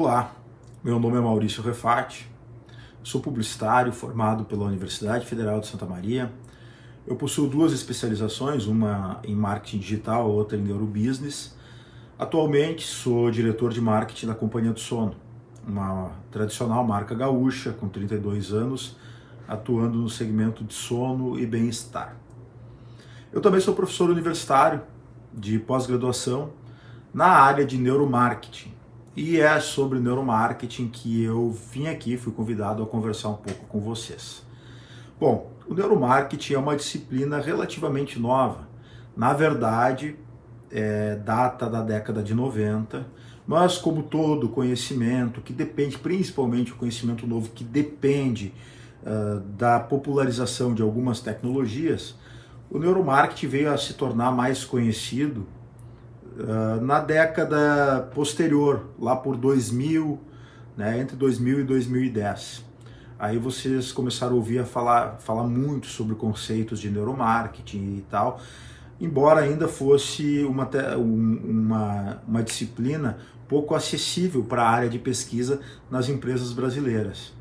Olá, meu nome é Maurício Refati, sou publicitário formado pela Universidade Federal de Santa Maria. Eu possuo duas especializações, uma em marketing digital, outra em neurobusiness. Atualmente sou diretor de marketing da Companhia do Sono, uma tradicional marca gaúcha com 32 anos, atuando no segmento de sono e bem-estar. Eu também sou professor universitário de pós-graduação na área de neuromarketing. E é sobre neuromarketing que eu vim aqui, fui convidado a conversar um pouco com vocês. Bom, o neuromarketing é uma disciplina relativamente nova. Na verdade, data da década de 90, mas como todo conhecimento que depende, principalmente o conhecimento novo, que depende da popularização de algumas tecnologias, o neuromarketing veio a se tornar mais conhecido na década posterior, lá por 2000, né, entre 2000 e 2010. Aí vocês começaram a ouvir falar muito sobre conceitos de neuromarketing e tal, embora ainda fosse uma disciplina pouco acessível para a área de pesquisa nas empresas brasileiras.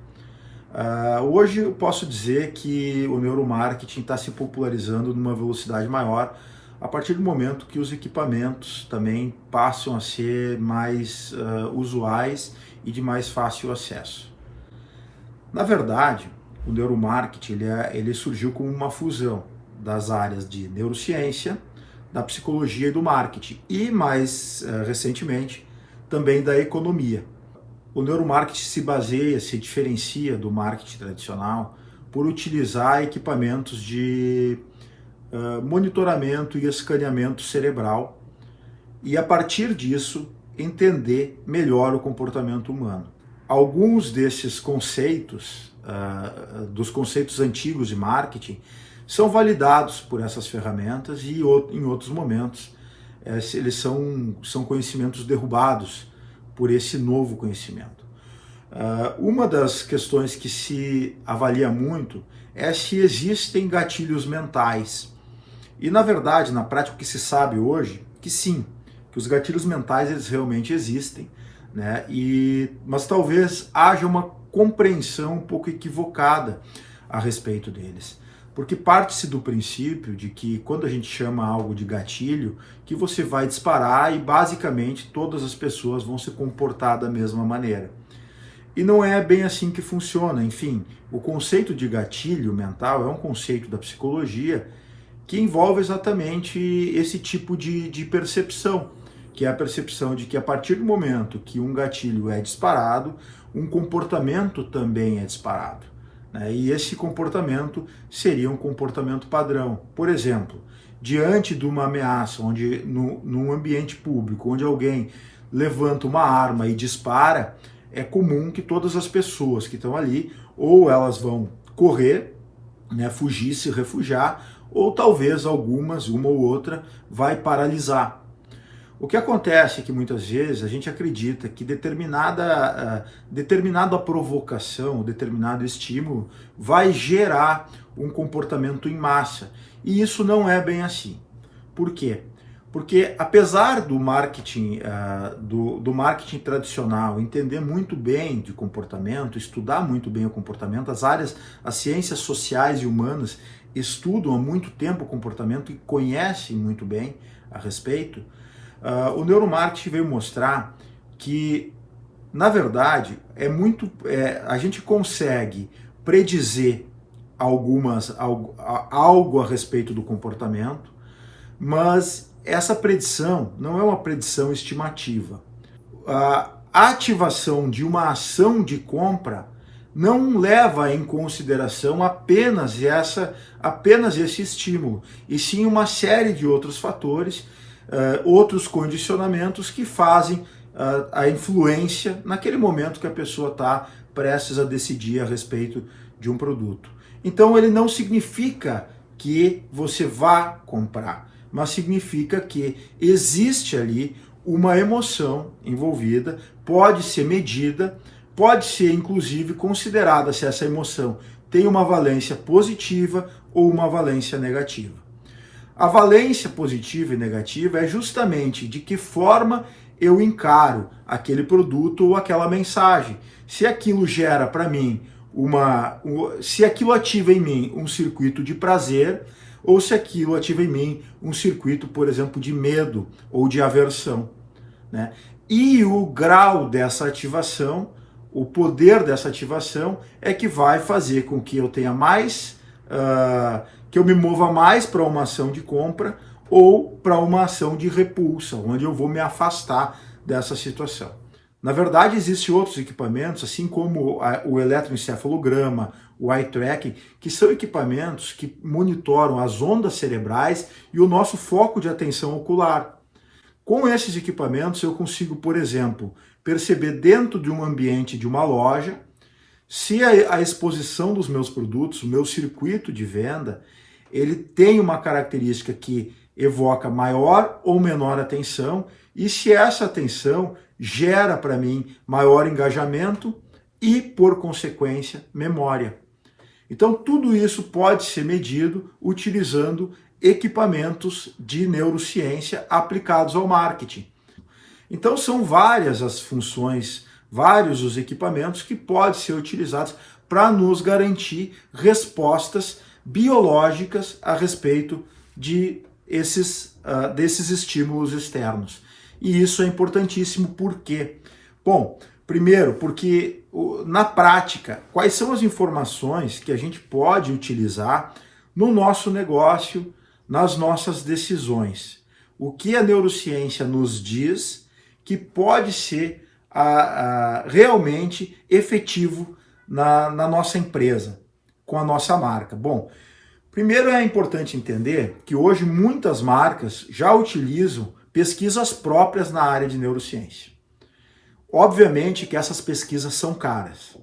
Hoje eu posso dizer que o neuromarketing está se popularizando numa velocidade maior a partir do momento que os equipamentos também passam a ser mais usuais e de mais fácil acesso. Na verdade, o neuromarketing ele surgiu como uma fusão das áreas de neurociência, da psicologia e do marketing, e mais recentemente também da economia. O neuromarketing se diferencia do marketing tradicional por utilizar equipamentos de monitoramento e escaneamento cerebral e, a partir disso, entender melhor o comportamento humano. Alguns desses conceitos, dos conceitos antigos de marketing, são validados por essas ferramentas e, em outros momentos, eles são conhecimentos derrubados por esse novo conhecimento. Uma das questões que se avalia muito é se existem gatilhos mentais. E, na verdade, na prática, o que se sabe hoje, que sim, que os gatilhos mentais eles realmente existem, né? Mas talvez haja uma compreensão um pouco equivocada a respeito deles. Porque parte-se do princípio de que quando a gente chama algo de gatilho, que você vai disparar e basicamente todas as pessoas vão se comportar da mesma maneira. E não é bem assim que funciona. Enfim, o conceito de gatilho mental é um conceito da psicologia que envolve exatamente esse tipo de percepção, que é a percepção de que a partir do momento que um gatilho é disparado, um comportamento também é disparado, né? E esse comportamento seria um comportamento padrão. Por exemplo, diante de uma ameaça, num ambiente público, onde alguém levanta uma arma e dispara, é comum que todas as pessoas que estão ali, ou elas vão correr, né, fugir, se refugiar, ou talvez uma ou outra, vai paralisar. O que acontece é que muitas vezes a gente acredita que determinada provocação, determinado estímulo vai gerar um comportamento em massa. E isso não é bem assim. Por quê? Porque apesar do marketing, do marketing tradicional entender muito bem de comportamento, estudar muito bem o comportamento, as ciências sociais e humanas estudam há muito tempo o comportamento e conhecem muito bem a respeito, o neuromarketing veio mostrar que, na verdade, a gente consegue predizer algo a respeito do comportamento, mas essa predição não é uma predição estimativa. A ativação de uma ação de compra não leva em consideração apenas esse estímulo, e sim uma série de outros fatores, outros condicionamentos que fazem a influência naquele momento que a pessoa está prestes a decidir a respeito de um produto. Então ele não significa que você vá comprar, mas significa que existe ali uma emoção envolvida, pode ser medida, pode ser inclusive considerada se essa emoção tem uma valência positiva ou uma valência negativa. A valência positiva e negativa é justamente de que forma eu encaro aquele produto ou aquela mensagem. Se aquilo gera para mim se aquilo ativa em mim um circuito de prazer, ou se aquilo ativa em mim um circuito, por exemplo, de medo ou de aversão, né? E o grau dessa ativação, o poder dessa ativação é que vai fazer com que eu tenha mais, que eu me mova mais para uma ação de compra ou para uma ação de repulsa, onde eu vou me afastar dessa situação. Na verdade, existem outros equipamentos, assim como o eletroencefalograma, o eye tracking, que são equipamentos que monitoram as ondas cerebrais e o nosso foco de atenção ocular. Com esses equipamentos eu consigo, por exemplo, perceber dentro de um ambiente de uma loja se a exposição dos meus produtos, o meu circuito de venda, ele tem uma característica que evoca maior ou menor atenção e se essa atenção gera para mim maior engajamento e, por consequência, memória. Então, tudo isso pode ser medido utilizando equipamentos de neurociência aplicados ao marketing. Então, são várias as funções, vários os equipamentos que podem ser utilizados para nos garantir respostas biológicas a respeito desses estímulos externos. E isso é importantíssimo, por quê? Bom, primeiro, porque na prática, quais são as informações que a gente pode utilizar no nosso negócio, nas nossas decisões? O que a neurociência nos diz que pode ser realmente efetivo na nossa empresa, com a nossa marca? Bom, primeiro é importante entender que hoje muitas marcas já utilizam pesquisas próprias na área de neurociência. Obviamente que essas pesquisas são caras,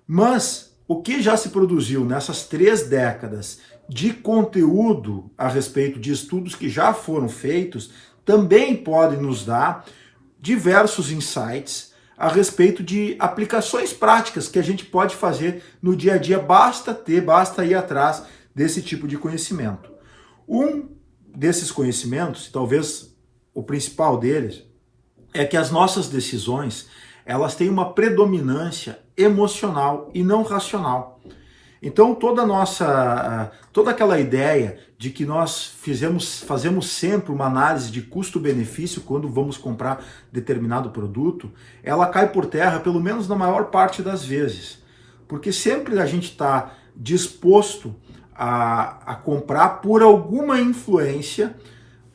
mas o que já se produziu nessas 3 décadas de conteúdo a respeito de estudos que já foram feitos também pode nos dar diversos insights a respeito de aplicações práticas que a gente pode fazer no dia a dia, basta ir atrás desse tipo de conhecimento. Um desses conhecimentos, talvez o principal deles, é que as nossas decisões, elas têm uma predominância emocional e não racional. Então toda aquela ideia de que nós fazemos sempre uma análise de custo-benefício quando vamos comprar determinado produto, ela cai por terra, pelo menos na maior parte das vezes. Porque sempre a gente está disposto a comprar por alguma influência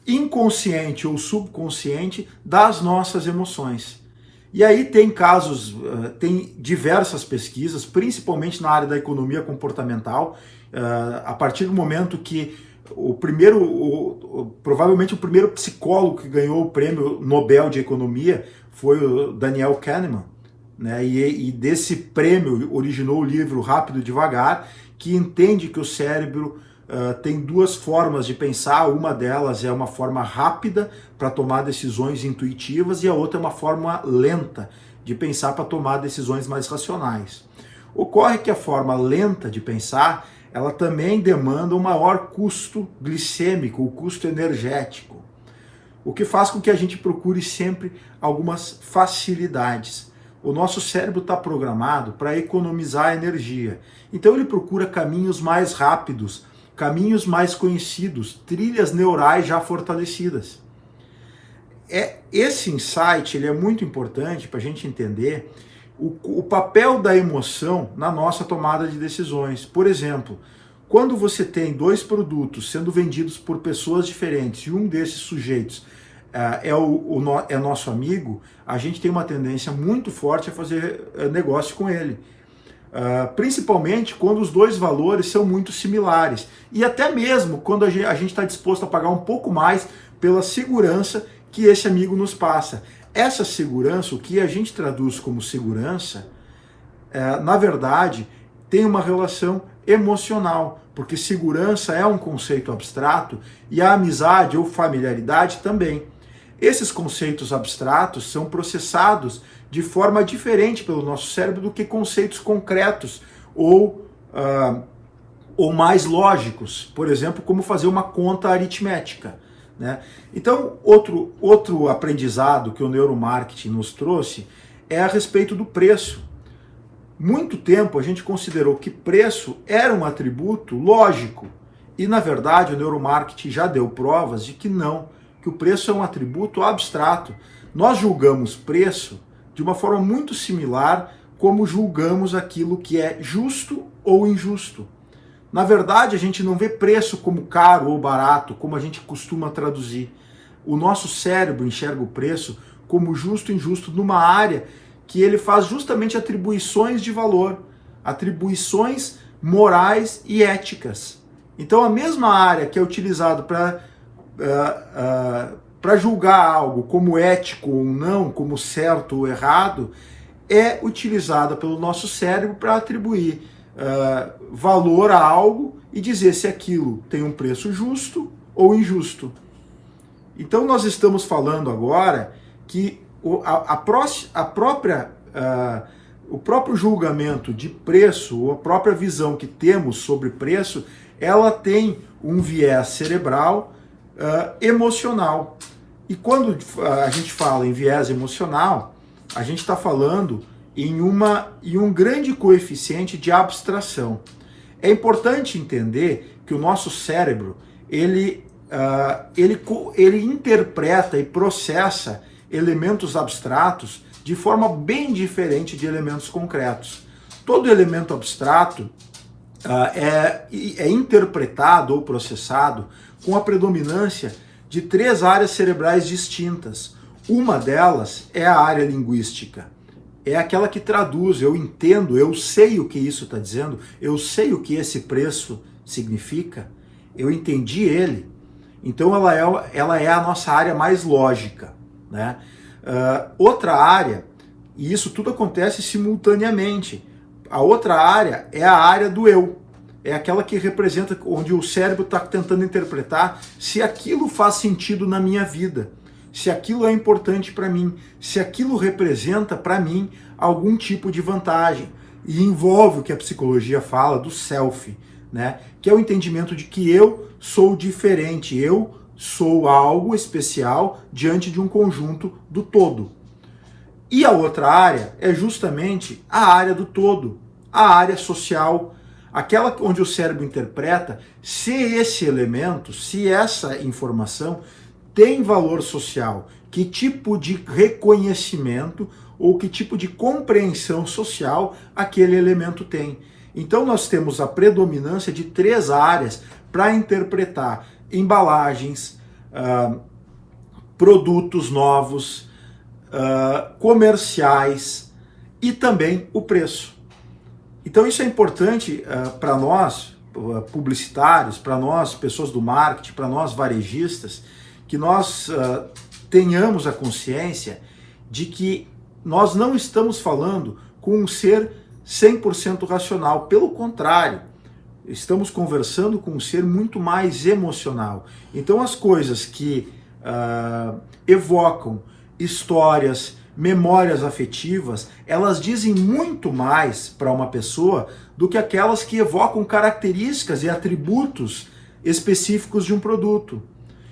inconsciente ou subconsciente das nossas emoções. E aí tem casos, tem diversas pesquisas, principalmente na área da economia comportamental, a partir do momento que provavelmente o primeiro psicólogo que ganhou o prêmio Nobel de Economia foi o Daniel Kahneman, né? E desse prêmio originou o livro Rápido e Devagar, que entende que o cérebro tem 2 formas de pensar, uma delas é uma forma rápida para tomar decisões intuitivas e a outra é uma forma lenta de pensar para tomar decisões mais racionais. Ocorre que a forma lenta de pensar, ela também demanda um maior custo glicêmico, o custo energético, o que faz com que a gente procure sempre algumas facilidades. O nosso cérebro está programado para economizar energia, então ele procura caminhos mais rápidos, caminhos mais conhecidos, trilhas neurais já fortalecidas. Esse insight ele é muito importante para a gente entender o papel da emoção na nossa tomada de decisões. Por exemplo, quando você tem 2 produtos sendo vendidos por pessoas diferentes e um desses sujeitos é nosso amigo, a gente tem uma tendência muito forte a fazer negócio com ele. Principalmente quando os 2 valores são muito similares e até mesmo quando a gente está disposto a pagar um pouco mais pela segurança que esse amigo nos passa. Essa segurança, o que a gente traduz como segurança, na verdade tem uma relação emocional, porque segurança é um conceito abstrato e a amizade ou familiaridade também. Esses conceitos abstratos são processados de forma diferente pelo nosso cérebro do que conceitos concretos ou mais lógicos, por exemplo, como fazer uma conta aritmética, né? Então, outro aprendizado que o neuromarketing nos trouxe é a respeito do preço. Muito tempo a gente considerou que preço era um atributo lógico, e na verdade o neuromarketing já deu provas de que não, que o preço é um atributo abstrato. Nós julgamos preço de uma forma muito similar como julgamos aquilo que é justo ou injusto. Na verdade, a gente não vê preço como caro ou barato, como a gente costuma traduzir. O nosso cérebro enxerga o preço como justo e injusto numa área que ele faz justamente atribuições de valor, atribuições morais e éticas. Então, a mesma área que é utilizada para julgar algo como ético ou não, como certo ou errado, é utilizada pelo nosso cérebro para atribuir valor a algo e dizer se aquilo tem um preço justo ou injusto. Então nós estamos falando agora que o próprio julgamento de preço, ou a própria visão que temos sobre preço, ela tem um viés cerebral emocional. E quando a gente fala em viés emocional, a gente está falando em um grande coeficiente de abstração. É importante entender que o nosso cérebro ele interpreta e processa elementos abstratos de forma bem diferente de elementos concretos. Todo elemento abstrato é interpretado ou processado com a predominância de 3 áreas cerebrais distintas. Uma delas é a área linguística. É aquela que traduz, eu entendo, eu sei o que isso está dizendo, eu sei o que esse preço significa, eu entendi ele. Então ela é a nossa área mais lógica, né? Outra área, e isso tudo acontece simultaneamente, a outra área é a área do eu. É aquela que representa, onde o cérebro está tentando interpretar se aquilo faz sentido na minha vida, se aquilo é importante para mim, se aquilo representa para mim algum tipo de vantagem. E envolve o que a psicologia fala do self, né? Que é o entendimento de que eu sou diferente, eu sou algo especial diante de um conjunto do todo. E a outra área é justamente a área do todo, a área social, aquela onde o cérebro interpreta se esse elemento, se essa informação tem valor social, que tipo de reconhecimento ou que tipo de compreensão social aquele elemento tem. Então nós temos a predominância de 3 áreas para interpretar embalagens, produtos novos, comerciais e também o preço. Então isso é importante para nós, publicitários, para nós, pessoas do marketing, para nós, varejistas, que nós tenhamos a consciência de que nós não estamos falando com um ser 100% racional. Pelo contrário, estamos conversando com um ser muito mais emocional. Então as coisas que evocam histórias, memórias afetivas, elas dizem muito mais para uma pessoa do que aquelas que evocam características e atributos específicos de um produto.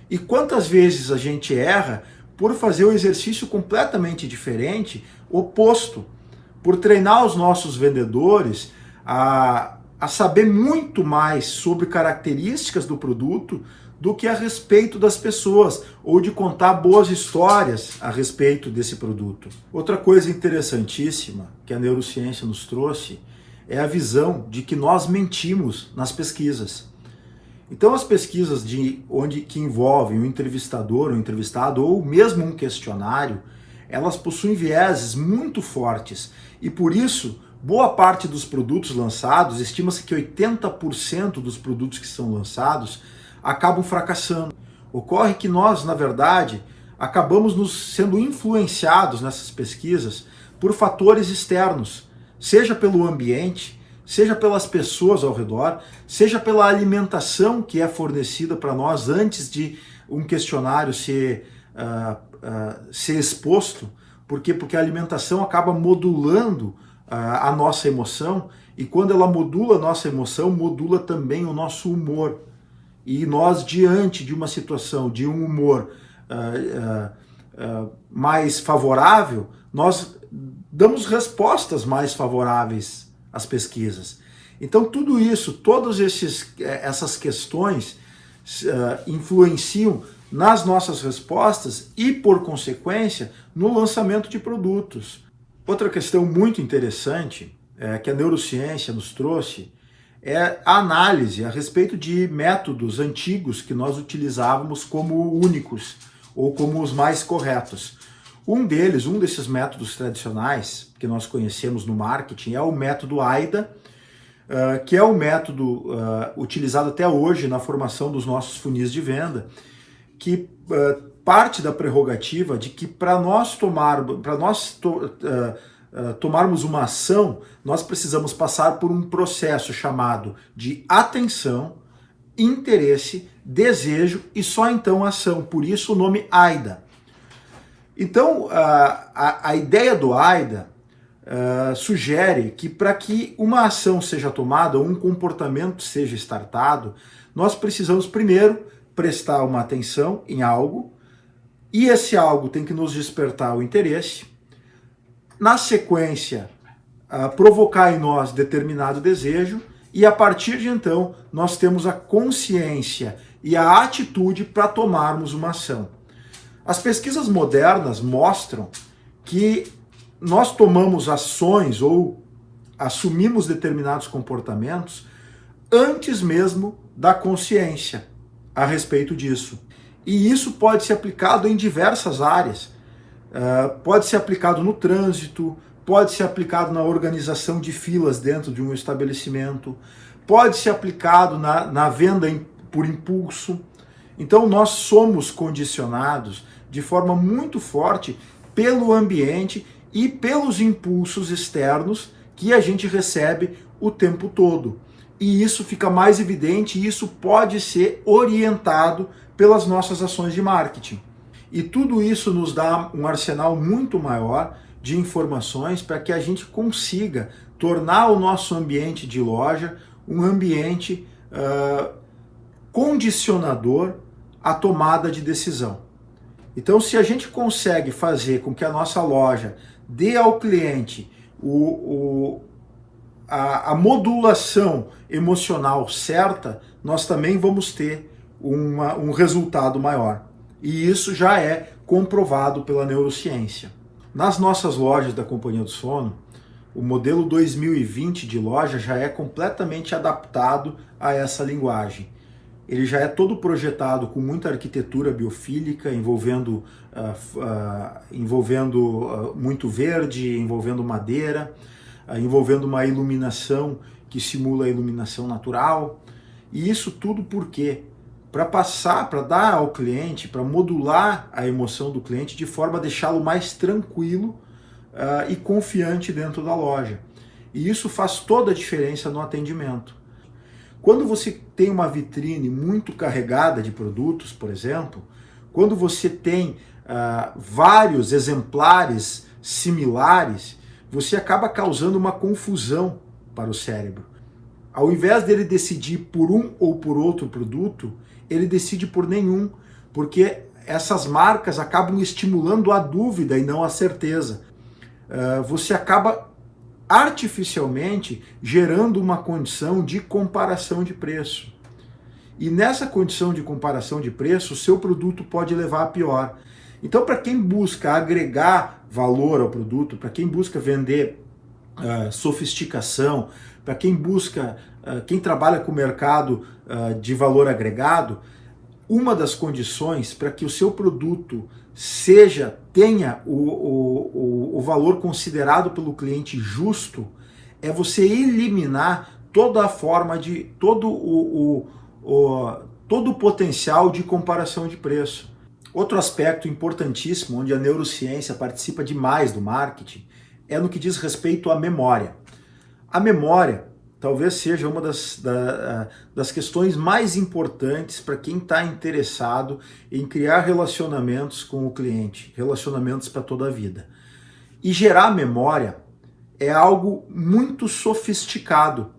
E quantas vezes a gente erra por fazer o exercício completamente diferente, oposto, por treinar os nossos vendedores a saber muito mais sobre características do produto do que a respeito das pessoas, ou de contar boas histórias a respeito desse produto. Outra coisa interessantíssima que a neurociência nos trouxe é a visão de que nós mentimos nas pesquisas. Então as pesquisas que envolvem um entrevistador, um entrevistado, ou mesmo um questionário, elas possuem vieses muito fortes. E por isso, boa parte dos produtos lançados, estima-se que 80% dos produtos que são lançados acabam fracassando. Ocorre que nós, na verdade, acabamos sendo influenciados nessas pesquisas por fatores externos, seja pelo ambiente, seja pelas pessoas ao redor, seja pela alimentação que é fornecida para nós antes de um questionário ser exposto. Por quê? Porque a alimentação acaba modulando a nossa emoção, e quando ela modula a nossa emoção, modula também o nosso humor. e nós, diante de uma situação, de um humor mais favorável, nós damos respostas mais favoráveis às pesquisas. Então tudo isso, todas essas questões influenciam nas nossas respostas e, por consequência, no lançamento de produtos. Outra questão muito interessante que a neurociência nos trouxe é a análise a respeito de métodos antigos que nós utilizávamos como únicos ou como os mais corretos. Um desses métodos tradicionais que nós conhecemos no marketing é o método AIDA, que é o método utilizado até hoje na formação dos nossos funis de venda, que parte da prerrogativa de que para nós tomarmos uma ação, nós precisamos passar por um processo chamado de atenção, interesse, desejo e só então ação. Por isso o nome AIDA. Então, a ideia do AIDA sugere que para que uma ação seja tomada, ou um comportamento seja startado, nós precisamos primeiro prestar uma atenção em algo, e esse algo tem que nos despertar o interesse. Na sequência, provocar em nós determinado desejo, e a partir de então nós temos a consciência e a atitude para tomarmos uma ação. As pesquisas modernas mostram que nós tomamos ações ou assumimos determinados comportamentos antes mesmo da consciência a respeito disso. E isso pode ser aplicado em diversas áreas. Pode ser aplicado no trânsito, pode ser aplicado na organização de filas dentro de um estabelecimento, pode ser aplicado na venda por impulso. Então nós somos condicionados de forma muito forte pelo ambiente e pelos impulsos externos que a gente recebe o tempo todo. E isso fica mais evidente e isso pode ser orientado pelas nossas ações de marketing. E tudo isso nos dá um arsenal muito maior de informações para que a gente consiga tornar o nosso ambiente de loja um ambiente condicionador à tomada de decisão. Então, se a gente consegue fazer com que a nossa loja dê ao cliente a modulação emocional certa, nós também vamos ter um resultado maior. E isso já é comprovado pela neurociência. Nas nossas lojas da Companhia do Sono, o modelo 2020 de loja já é completamente adaptado a essa linguagem. Ele já é todo projetado com muita arquitetura biofílica, envolvendo muito verde, envolvendo madeira, envolvendo uma iluminação que simula a iluminação natural. E isso tudo por quê? Para dar ao cliente, para modular a emoção do cliente de forma a deixá-lo mais tranquilo e confiante dentro da loja. E isso faz toda a diferença no atendimento. Quando você tem uma vitrine muito carregada de produtos, por exemplo, quando você tem vários exemplares similares, você acaba causando uma confusão para o cérebro. Ao invés dele decidir por um ou por outro produto, ele decide por nenhum, porque essas marcas acabam estimulando a dúvida e não a certeza. Você acaba artificialmente gerando uma condição de comparação de preço. E nessa condição de comparação de preço, o seu produto pode levar a pior. Então, para quem busca agregar valor ao produto, para quem busca vender sofisticação, para quem busca, quem trabalha com o mercado de valor agregado, uma das condições para que o seu produto tenha o valor considerado pelo cliente justo é você eliminar toda a forma de todo o potencial de comparação de preço. Outro aspecto importantíssimo onde a neurociência participa demais do marketing é no que diz respeito à memória. A memória talvez seja uma das questões mais importantes para quem está interessado em criar relacionamentos com o cliente, relacionamentos para toda a vida. E gerar memória é algo muito sofisticado,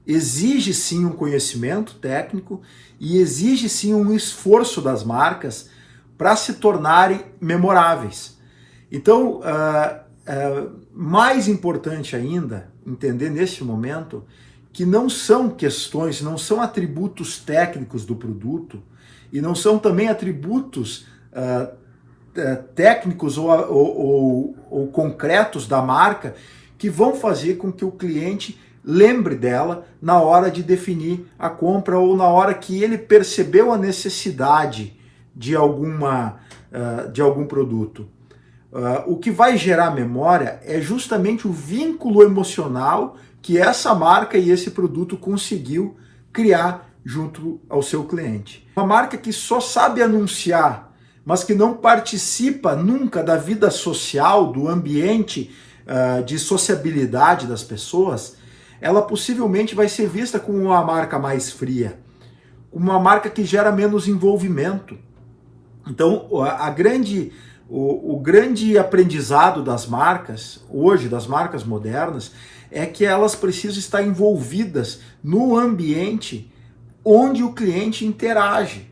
exige sim um conhecimento técnico e exige sim um esforço das marcas para se tornarem memoráveis. Então, mais importante ainda, entender nesse momento que não são questões, não são atributos técnicos do produto e não são também atributos técnicos ou concretos da marca que vão fazer com que o cliente lembre dela na hora de definir a compra ou na hora que ele percebeu a necessidade de algum produto. O que vai gerar memória é justamente o vínculo emocional que essa marca e esse produto conseguiu criar junto ao seu cliente. Uma marca que só sabe anunciar, mas que não participa nunca da vida social, do ambiente de sociabilidade das pessoas, ela possivelmente vai ser vista como uma marca mais fria, uma marca que gera menos envolvimento. Então, o grande aprendizado das marcas, hoje, das marcas modernas, é que elas precisam estar envolvidas no ambiente onde o cliente interage.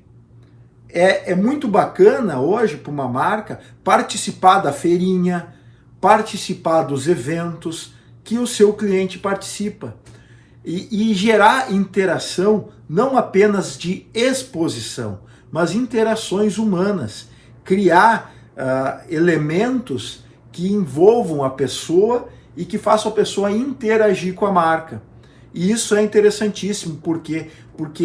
É muito bacana hoje para uma marca participar da feirinha, participar dos eventos que o seu cliente participa e gerar interação não apenas de exposição, mas interações humanas, criar elementos que envolvam a pessoa e que façam a pessoa interagir com a marca. E isso é interessantíssimo, porque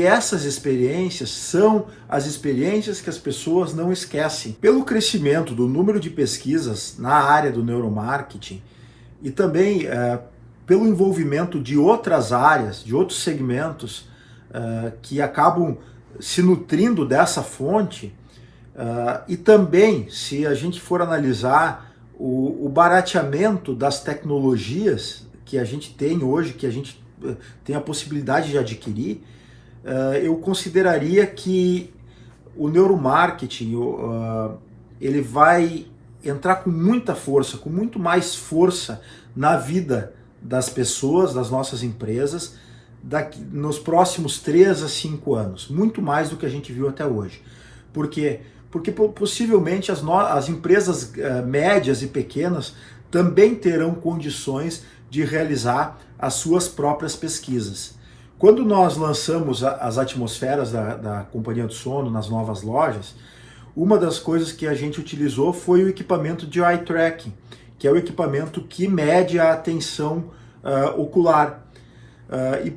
essas experiências são as experiências que as pessoas não esquecem. Pelo crescimento do número de pesquisas na área do neuromarketing e também pelo envolvimento de outras áreas, de outros segmentos que acabam se nutrindo dessa fonte, e também, se a gente for analisar o barateamento das tecnologias que a gente tem hoje, que a gente tem a possibilidade de adquirir, eu consideraria que o neuromarketing ele vai entrar com muita força, com muito mais força na vida das pessoas, das nossas empresas, nos próximos 3 a 5 anos, muito mais do que a gente viu até hoje. Por quê? Porque possivelmente as empresas médias e pequenas também terão condições de realizar as suas próprias pesquisas. Quando nós lançamos as atmosferas da Companhia do Sono nas novas lojas, uma das coisas que a gente utilizou foi o equipamento de eye tracking, que é o equipamento que mede a tensão ocular.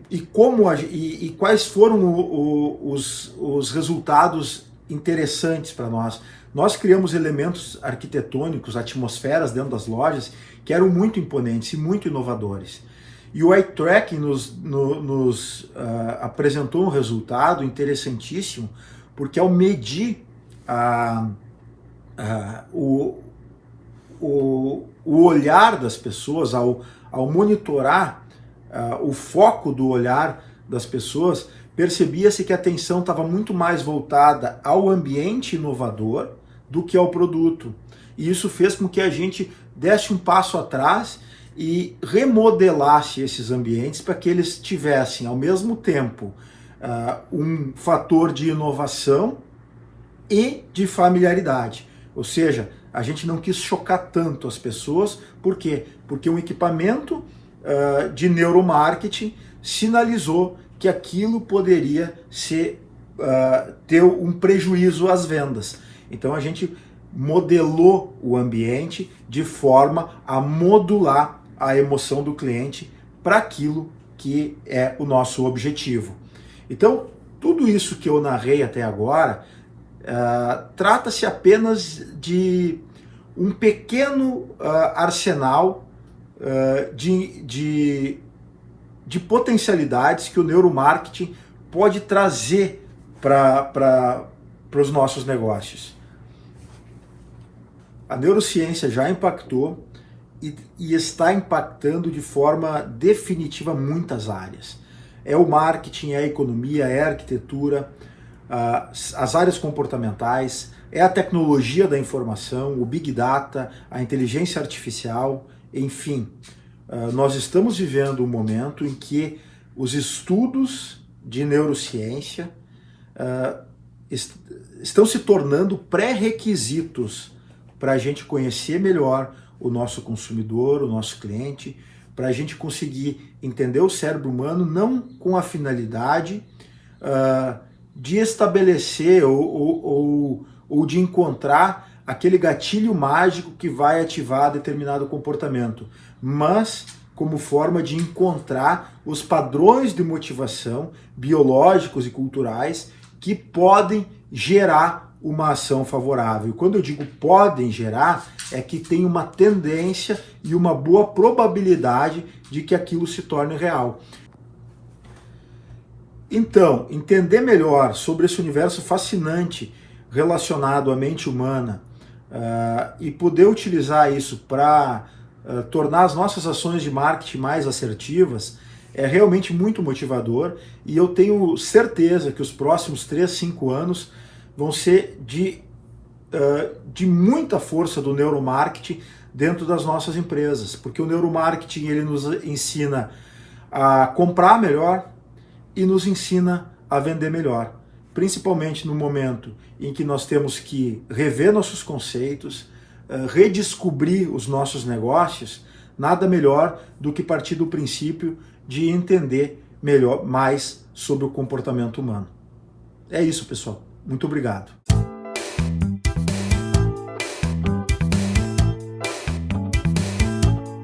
E quais foram os resultados interessantes para nós. Nós criamos elementos arquitetônicos, atmosferas dentro das lojas que eram muito imponentes e muito inovadores. E o eye tracking nos apresentou um resultado interessantíssimo, porque ao medir o olhar das pessoas, ao monitorar o foco do olhar das pessoas, percebia-se que a atenção estava muito mais voltada ao ambiente inovador do que ao produto. E isso fez com que a gente desse um passo atrás e remodelasse esses ambientes para que eles tivessem, ao mesmo tempo, um fator de inovação e de familiaridade. Ou seja, a gente não quis chocar tanto as pessoas. Por quê? Porque um equipamento de neuromarketing sinalizou que aquilo poderia ter um prejuízo às vendas. Então a gente modelou o ambiente de forma a modular a emoção do cliente para aquilo que é o nosso objetivo. Então, tudo isso que eu narrei até agora trata-se apenas de um pequeno arsenal de potencialidades que o neuromarketing pode trazer para os nossos negócios. A neurociência já impactou e está impactando de forma definitiva muitas áreas. É o marketing, é a economia, é a arquitetura, as áreas comportamentais, é a tecnologia da informação, o Big Data, a inteligência artificial, enfim. Nós estamos vivendo um momento em que os estudos de neurociência estão se tornando pré-requisitos para a gente conhecer melhor o nosso consumidor, o nosso cliente, para a gente conseguir entender o cérebro humano, não com a finalidade de estabelecer ou de encontrar aquele gatilho mágico que vai ativar determinado comportamento, mas como forma de encontrar os padrões de motivação biológicos e culturais que podem gerar uma ação favorável. Quando eu digo podem gerar, é que tem uma tendência e uma boa probabilidade de que aquilo se torne real. Então, entender melhor sobre esse universo fascinante relacionado à mente humana e poder utilizar isso para tornar as nossas ações de marketing mais assertivas é realmente muito motivador, e eu tenho certeza que os próximos 3, 5 anos vão ser de muita força do neuromarketing dentro das nossas empresas, porque o neuromarketing ele nos ensina a comprar melhor e nos ensina a vender melhor, principalmente no momento em que nós temos que rever nossos conceitos, redescobrir os nossos negócios. Nada melhor do que partir do princípio de entender mais sobre o comportamento humano. É isso, pessoal. Muito obrigado.